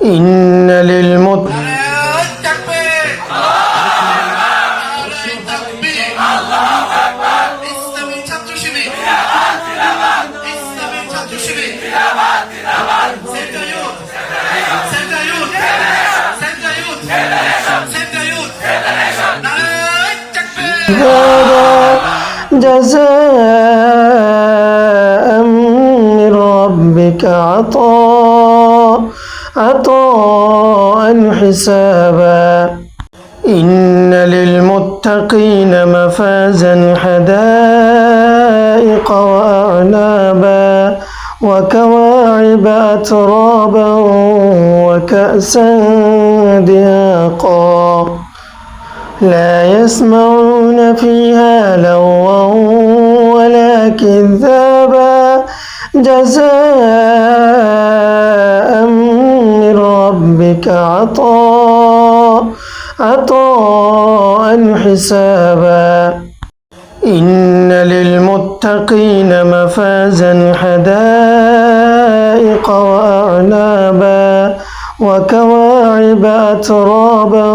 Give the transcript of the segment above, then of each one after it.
إن للمتقين جزاء من ربك عطاء حسابا إن للمتقين مفازا حدائق وأعنابا وكواعب أترابا وكأسا دهاقا لا يسمعون فيها لغوا ولا كذابا جزاء من ربك عطاء حسابا إن للمتقين مفازا حدائق وأعنابا وكواعب أترابا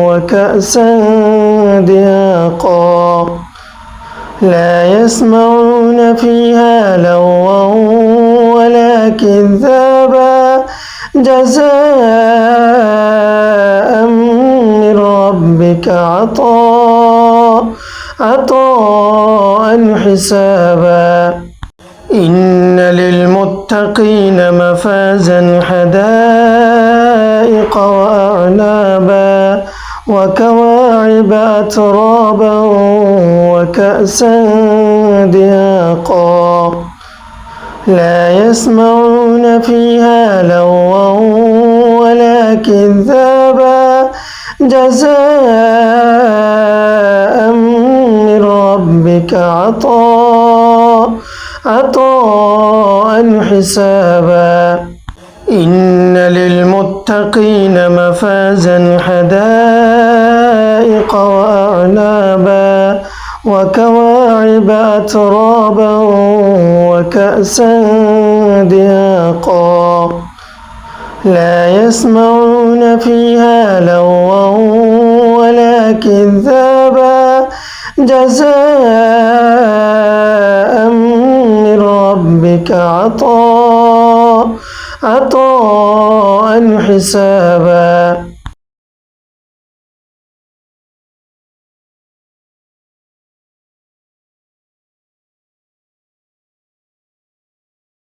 وكأسا دهاقا لا يسمعون فيها لغوا ولا كذابا جزاء من ربك عطاء حسابا إن للمتقين مفازا حدائق وأعنابا وكواعب أترابا وكأسا دهاقا لا يسمعون فيها لغوا ولا كذابا جزاء من ربك عطاء حسابا إن للمتقين مفازا حدائق وأعنابا وكواعب أترابا وكأسا دهاقا لا يسمعون فيها لغوا ولا كذابا جزاء من ربك عطاء حسابا